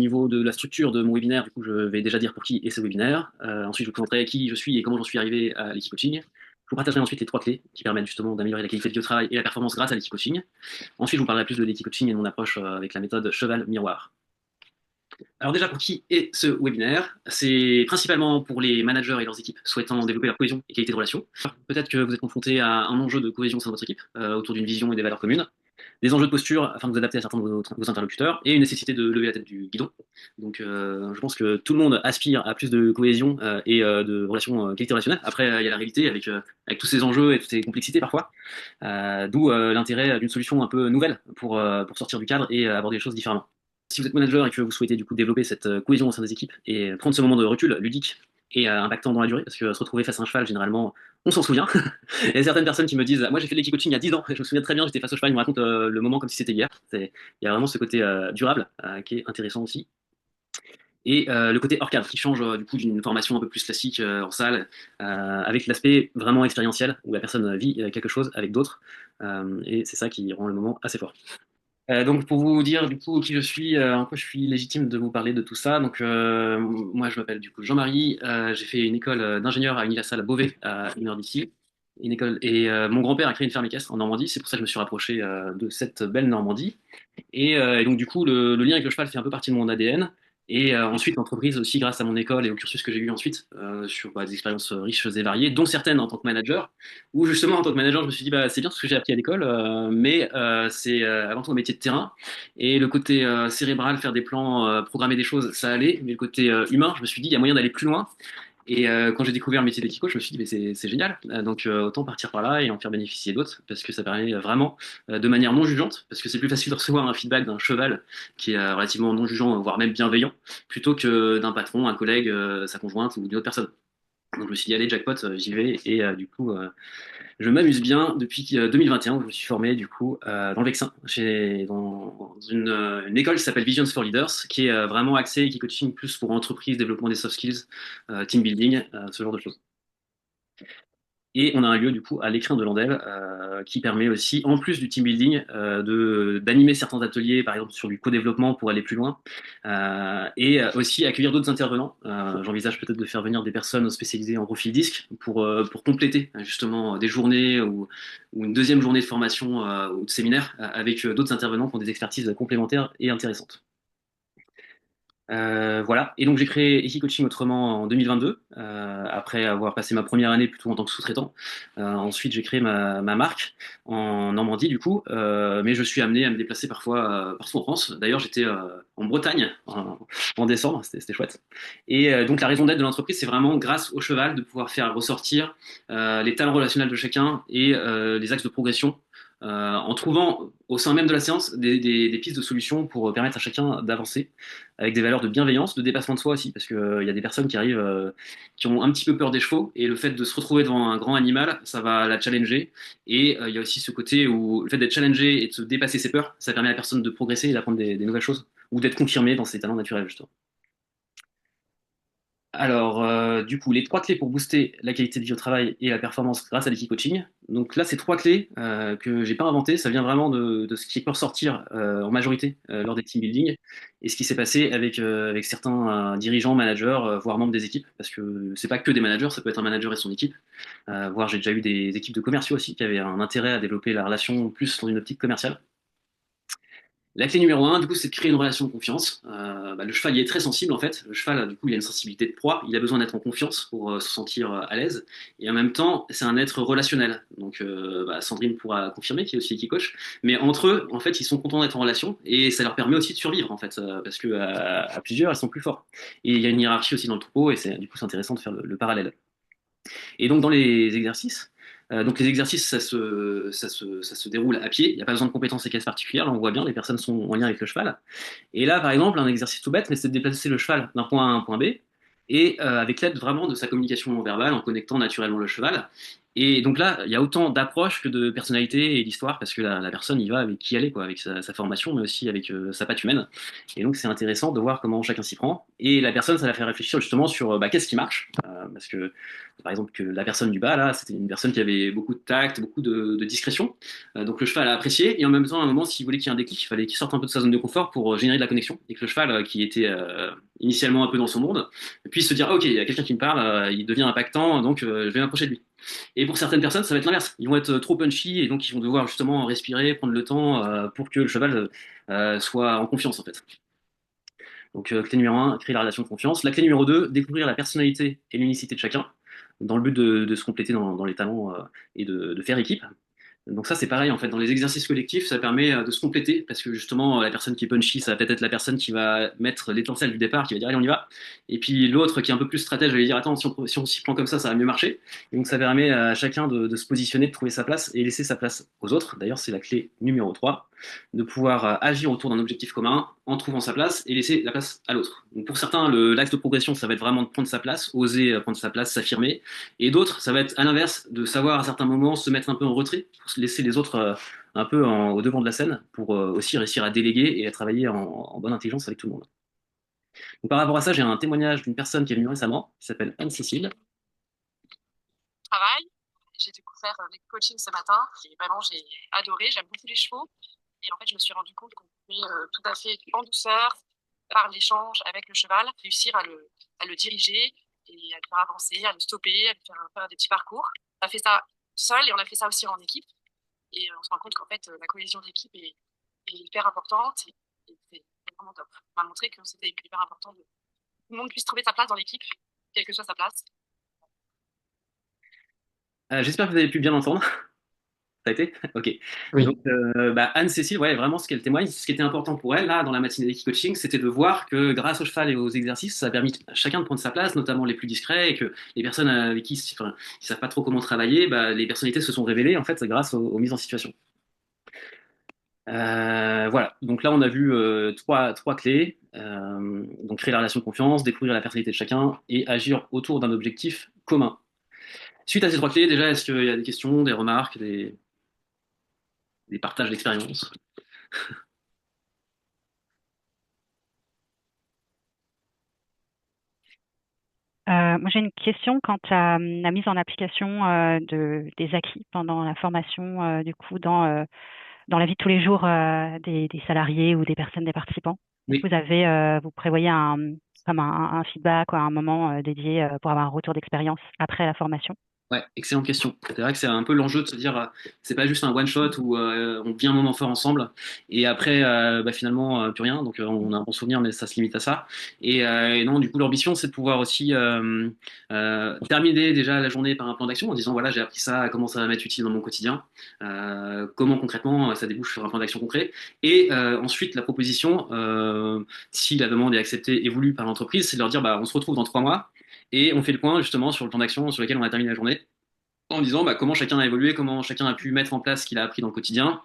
Au niveau de la structure de mon webinaire, du coup, je vais déjà dire pour qui est ce webinaire. Ensuite, je vous présenterai qui je suis et comment j'en suis arrivé à l'équipe coaching. Je vous partagerai ensuite les trois clés qui permettent justement d'améliorer la qualité de vie au travail et la performance grâce à l'équipe coaching. Ensuite, je vous parlerai plus de l'équipe coaching et de mon approche avec la méthode cheval-miroir. Alors déjà, pour qui est ce webinaire? C'est principalement pour les managers et leurs équipes souhaitant développer leur cohésion et qualité de relation. Peut-être que vous êtes confronté à un enjeu de cohésion au sein de votre équipe, autour d'une vision et des valeurs communes, des enjeux de posture afin de vous adapter à certains de vos interlocuteurs, et une nécessité de lever la tête du guidon. Donc je pense que tout le monde aspire à plus de cohésion et de relations, qualité relationnelle. Après, il y a la réalité avec tous ces enjeux et toutes ces complexités parfois, d'où l'intérêt d'une solution un peu nouvelle pour sortir du cadre et aborder les choses différemment. Si vous êtes manager et que vous souhaitez du coup développer cette cohésion au sein des équipes et prendre ce moment de recul ludique et impactant dans la durée, parce que se retrouver face à un cheval, généralement, on s'en souvient. Il y a certaines personnes qui me disent, moi j'ai fait de l'équipe coaching il y a 10 ans, et je me souviens très bien, j'étais face au cheval, il me raconte le moment comme si c'était hier. Il y a vraiment ce côté durable qui est intéressant aussi. Et le côté hors cadre qui change du coup d'une formation un peu plus classique en salle, avec l'aspect vraiment expérientiel où la personne vit quelque chose avec d'autres, et c'est ça qui rend le moment assez fort. Donc pour vous dire du coup qui je suis, en quoi je suis légitime de vous parler de tout ça. Donc moi je m'appelle du coup Jean-Marie, j'ai fait une école d'ingénieur à Universal à Beauvais, à une heure d'ici. Une école et mon grand-père a créé une ferme équestre en Normandie, c'est pour ça que je me suis rapproché de cette belle Normandie. Et donc, du coup, le lien avec le cheval fait un peu partie de mon ADN. Et ensuite, l'entreprise aussi, grâce à mon école et au cursus que j'ai eu ensuite, sur des expériences riches et variées, dont certaines en tant que manager, où justement, en tant que manager, je me suis dit, bah, c'est bien ce que j'ai appris à l'école, mais c'est avant tout un métier de terrain. Et le côté cérébral, faire des plans, programmer des choses, ça allait. Mais le côté humain, je me suis dit, il y a moyen d'aller plus loin. Et quand j'ai découvert le métier d'équico, je me suis dit, mais c'est génial. Donc autant partir par là et en faire bénéficier d'autres, parce que ça permet vraiment, de manière non jugeante, parce que c'est plus facile de recevoir un feedback d'un cheval qui est relativement non jugeant, voire même bienveillant, plutôt que d'un patron, un collègue, sa conjointe ou d'une autre personne. Donc je me suis dit, allez, jackpot, j'y vais. Et du coup, je m'amuse bien depuis 2021 où je me suis formé du coup dans le Vexin, dans une école qui s'appelle Visions for Leaders, qui est vraiment axée, qui coaching plus pour entreprise, développement des soft skills, team building, ce genre de choses. Et on a un lieu du coup à l'écrin de Landel qui permet aussi, en plus du team building, d'animer certains ateliers, par exemple sur du co-développement pour aller plus loin, et aussi accueillir d'autres intervenants. J'envisage peut-être de faire venir des personnes spécialisées en profil disque pour compléter justement des journées ou une deuxième journée de formation ou de séminaire avec d'autres intervenants qui ont des expertises complémentaires et intéressantes. Voilà. Et donc j'ai créé Equicoaching autrement en 2022, après avoir passé ma première année plutôt en tant que sous-traitant. Ensuite j'ai créé ma marque en Normandie du coup, mais je suis amené à me déplacer parfois partout en France. D'ailleurs j'étais en Bretagne en décembre, c'était chouette. Et donc la raison d'être de l'entreprise, c'est vraiment grâce au cheval de pouvoir faire ressortir les talents relationnels de chacun et les axes de progression, en trouvant au sein même de la séance des pistes de solutions pour permettre à chacun d'avancer avec des valeurs de bienveillance, de dépassement de soi aussi, parce qu'il y a des personnes qui arrivent, qui ont un petit peu peur des chevaux, et le fait de se retrouver devant un grand animal, ça va la challenger. Et il y a aussi ce côté où le fait d'être challengé et de se dépasser ses peurs, ça permet à la personne de progresser et d'apprendre des nouvelles choses, ou d'être confirmé dans ses talents naturels, justement. Alors, du coup, les trois clés pour booster la qualité de vie au travail et la performance grâce à l'équipe coaching. Donc là, ces trois clés que j'ai pas inventées, ça vient vraiment de ce qui peut ressortir en majorité lors des team building et ce qui s'est passé avec certains dirigeants, managers, voire membres des équipes, parce que c'est pas que des managers, ça peut être un manager et son équipe. Voire j'ai déjà eu des équipes de commerciaux aussi qui avaient un intérêt à développer la relation plus dans une optique commerciale. La clé numéro un, du coup, c'est de créer une relation de confiance. Le cheval, il est très sensible en fait. Le cheval, du coup, il a une sensibilité de proie. Il a besoin d'être en confiance pour se sentir à l'aise. Et en même temps, c'est un être relationnel. Donc, Sandrine pourra confirmer, qui est aussi qui coach. Mais entre eux, en fait, ils sont contents d'être en relation et ça leur permet aussi de survivre en fait, parce que à plusieurs, ils sont plus forts. Et il y a une hiérarchie aussi dans le troupeau et c'est intéressant de faire le parallèle. Et donc, dans les exercices, donc les exercices, ça se déroule à pied. Il n'y a pas besoin de compétences et caisses particulières. Là, on voit bien, les personnes sont en lien avec le cheval. Et là, par exemple, un exercice tout bête, mais c'est de déplacer le cheval d'un point A à un point B, et avec l'aide vraiment de sa communication non verbale, en connectant naturellement le cheval. Et donc là, il y a autant d'approches que de personnalité et d'histoire, parce que la personne y va avec qui elle est, quoi, avec sa formation, mais aussi avec sa patte humaine. Et donc c'est intéressant de voir comment chacun s'y prend. Et la personne, ça la fait réfléchir justement sur qu'est-ce qui marche, parce que, par exemple, que la personne du bas, là, c'était une personne qui avait beaucoup de tact, beaucoup de discrétion. Donc le cheval a apprécié, et en même temps, à un moment, s'il voulait qu'il y ait un déclic, il fallait qu'il sorte un peu de sa zone de confort pour générer de la connexion, et que le cheval, qui était initialement un peu dans son monde, puisse se dire, ah, ok, il y a quelqu'un qui me parle, il devient impactant, donc je vais m'approcher de lui. Et pour certaines personnes, ça va être l'inverse. Ils vont être trop punchy, et donc ils vont devoir justement respirer, prendre le temps pour que le cheval soit en confiance, en fait. Donc, clé numéro un, créer la relation de confiance. La clé numéro 2, découvrir la personnalité et l'unicité de chacun, dans le but de se compléter dans les talents et de faire équipe. Donc ça, c'est pareil, en fait, dans les exercices collectifs, ça permet de se compléter, parce que justement, la personne qui est punchy, ça va peut-être être la personne qui va mettre l'étincelle du départ, qui va dire, allez, on y va. Et puis l'autre qui est un peu plus stratège, va lui dire, attends, si on s'y prend comme ça va mieux marcher. Et donc ça permet à chacun de se positionner, de trouver sa place et laisser sa place aux autres. D'ailleurs, c'est la clé numéro 3, de pouvoir agir autour d'un objectif commun en trouvant sa place et laisser la place à l'autre. Donc pour certains, l'axe de progression, ça va être vraiment de prendre sa place, oser prendre sa place, s'affirmer. Et d'autres, ça va être à l'inverse, de savoir à certains moments se mettre un peu en retrait, pour se laisser les autres un peu au devant de la scène, pour aussi réussir à déléguer et à travailler en bonne intelligence avec tout le monde. Donc, par rapport à ça, j'ai un témoignage d'une personne qui est venue récemment, qui s'appelle Anne-Cécile. Travail. J'ai découvert les coachings ce matin et vraiment j'ai adoré. J'aime beaucoup les chevaux et en fait je me suis rendu compte qu'on pouvait tout à fait en douceur, par l'échange avec le cheval, réussir à le diriger et à le faire avancer, à le stopper, à lui faire des petits parcours. On a fait ça seul et on a fait ça aussi en équipe et on se rend compte qu'en fait la cohésion d'équipe est hyper importante et c'est vraiment top. On m'a montré que c'était hyper important que tout le monde puisse trouver sa place dans l'équipe, quelle que soit sa place. J'espère que vous avez pu bien entendre. Ça a été? Ok. Donc, Oui. Anne-Cécile, ouais, vraiment, ce qu'elle témoigne, ce qui était important pour elle, là, dans la matinée d'Equicoaching, c'était de voir que grâce au cheval et aux exercices, ça a permis à chacun de prendre sa place, notamment les plus discrets, et que les personnes avec qui, enfin, qui savent pas trop comment travailler, les personnalités se sont révélées, en fait, grâce aux mises en situation. Voilà, donc là on a vu trois clés. Donc créer la relation de confiance, découvrir la personnalité de chacun et agir autour d'un objectif commun. Suite à ces trois clés, déjà, est-ce qu'il y a des questions, des remarques, des partages d'expériences? Moi, j'ai une question quant à la mise en application des acquis pendant la formation, du coup, dans la vie de tous les jours des salariés ou des personnes, des participants. Est-ce Oui. que vous prévoyez comme un feedback ou un moment dédié pour avoir un retour d'expérience après la formation? Ouais, excellente question. C'est vrai que c'est un peu l'enjeu de se dire, c'est pas juste un one shot où on vit un moment fort ensemble et après finalement plus rien. Donc on a un bon souvenir, mais ça se limite à ça. Et non, du coup l'ambition c'est de pouvoir aussi terminer déjà la journée par un plan d'action en disant voilà j'ai appris ça, comment ça va m'être utile dans mon quotidien, comment concrètement ça débouche sur un plan d'action concret. Et ensuite la proposition, si la demande est acceptée et voulue par l'entreprise, c'est de leur dire on se retrouve dans 3 mois. Et on fait le point justement sur le plan d'action sur lequel on a terminé la journée, en disant comment chacun a évolué, comment chacun a pu mettre en place ce qu'il a appris dans le quotidien,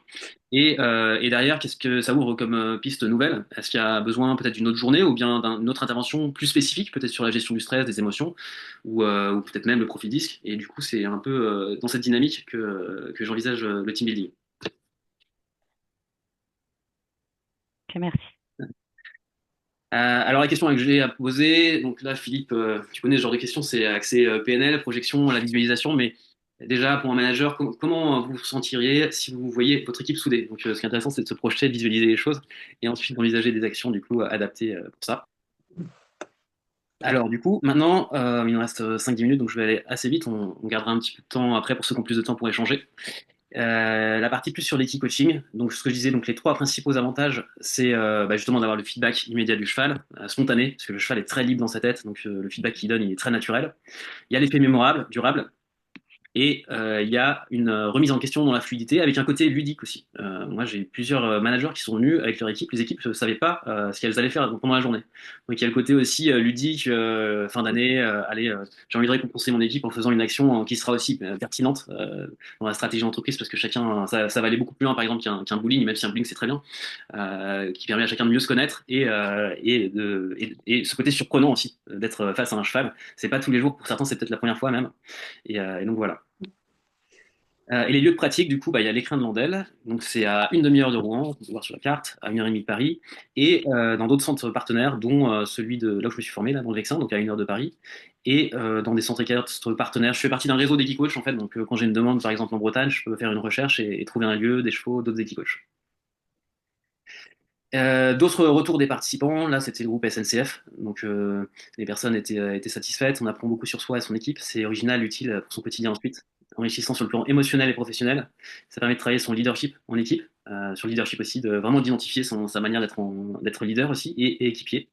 et derrière, qu'est-ce que ça ouvre comme piste nouvelle? Est-ce qu'il y a besoin peut-être d'une autre journée ou bien d'une autre intervention plus spécifique, peut-être sur la gestion du stress, des émotions, ou peut-être même le profil disque. Et du coup, c'est un peu dans cette dynamique que j'envisage le team building. Ok, merci. Alors la question que j'ai à poser, donc là Philippe, tu connais ce genre de questions, c'est accès PNL, projection, la visualisation, mais déjà pour un manager, comment vous vous sentiriez si vous voyez votre équipe soudée? Donc ce qui est intéressant, c'est de se projeter, de visualiser les choses et ensuite d'envisager des actions du coup adaptées pour ça. Alors du coup, maintenant, il nous reste 5-10 minutes, donc je vais aller assez vite, on gardera un petit peu de temps après pour ceux qui ont plus de temps pour échanger. La partie plus sur l'équipe coaching. Donc, ce que je disais, donc les trois principaux avantages, c'est justement d'avoir le feedback immédiat du cheval, spontané, parce que le cheval est très libre dans sa tête, donc le feedback qu'il donne, il est très naturel. Il y a l'effet mémorable, durable, et il y a une remise en question dans la fluidité avec un côté ludique aussi. Moi, j'ai plusieurs managers qui sont venus avec leur équipe. Les équipes ne savaient pas ce qu'elles allaient faire pendant la journée. Donc, il y a le côté aussi ludique, fin d'année. Allez, j'ai envie de récompenser mon équipe en faisant une action qui sera aussi pertinente dans la stratégie d'entreprise parce que chacun, ça va aller beaucoup plus loin, par exemple, qu'un bowling, même si un bowling c'est très bien, qui permet à chacun de mieux se connaître et ce côté surprenant aussi d'être face à un cheval. C'est pas tous les jours, pour certains, c'est peut-être la première fois même. Et donc voilà. Et les lieux de pratique, du coup, il y a l'écrin de Landelle, donc c'est à une demi-heure de Rouen, on peut voir sur la carte, à 1h30 de Paris, et dans d'autres centres partenaires, dont celui de là où je me suis formé, là, dans le Vexin, donc à 1 heure de Paris, et dans des centres équestres partenaires. Je fais partie d'un réseau d'équicoach, en fait, donc quand j'ai une demande, par exemple en Bretagne, je peux faire une recherche et trouver un lieu, des chevaux, d'autres équicoachs. D'autres retours des participants, là c'était le groupe SNCF, donc les personnes étaient satisfaites, on apprend beaucoup sur soi et son équipe, c'est original, utile pour son quotidien ensuite, enrichissant sur le plan émotionnel et professionnel, ça permet de travailler son leadership en équipe, sur le leadership aussi, de vraiment d'identifier sa manière d'être leader aussi et équipier.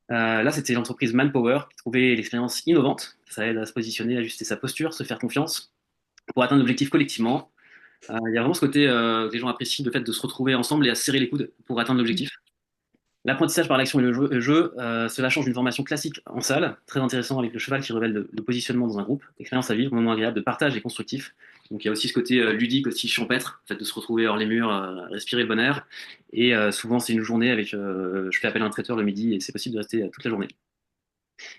Là c'était l'entreprise Manpower qui trouvait l'expérience innovante, ça aide à se positionner, à ajuster sa posture, se faire confiance pour atteindre l'objectif collectivement. Il y a vraiment ce côté que les gens apprécient, le fait de se retrouver ensemble et à se serrer les coudes pour atteindre l'objectif. L'apprentissage par l'action et le jeu, cela change d'une formation classique en salle, très intéressant avec le cheval qui révèle le positionnement dans un groupe, expérience à vivre, moment agréable de partage et constructif. Donc il y a aussi ce côté ludique, aussi champêtre, le fait de se retrouver hors les murs, respirer le bon air. Et souvent c'est une journée avec, je fais appel à un traiteur le midi et c'est possible de rester toute la journée.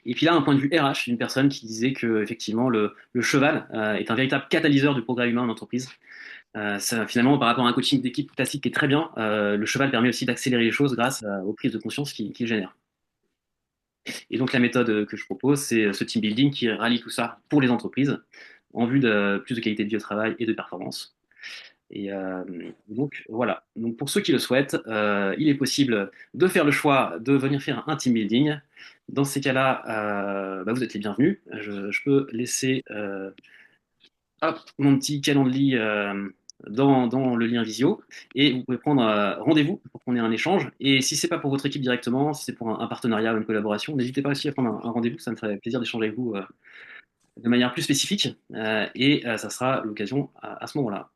Et puis là, un point de vue RH, une personne qui disait que effectivement le cheval est un véritable catalyseur du progrès humain en entreprise. Finalement, par rapport à un coaching d'équipe classique qui est très bien, le cheval permet aussi d'accélérer les choses grâce aux prises de conscience qu'il génère. Et donc la méthode que je propose, c'est ce team building qui rallie tout ça pour les entreprises en vue de plus de qualité de vie au travail et de performance. Et donc voilà. Donc pour ceux qui le souhaitent, il est possible de faire le choix de venir faire un team building. Dans ces cas-là, vous êtes les bienvenus. Je peux laisser hop, mon petit calendrier dans le lien visio et vous pouvez prendre rendez-vous pour qu'on ait un échange. Et si c'est pas pour votre équipe directement, si c'est pour un partenariat ou une collaboration, n'hésitez pas aussi à prendre un rendez-vous. Ça me ferait plaisir d'échanger avec vous de manière plus spécifique et ça sera l'occasion à ce moment-là.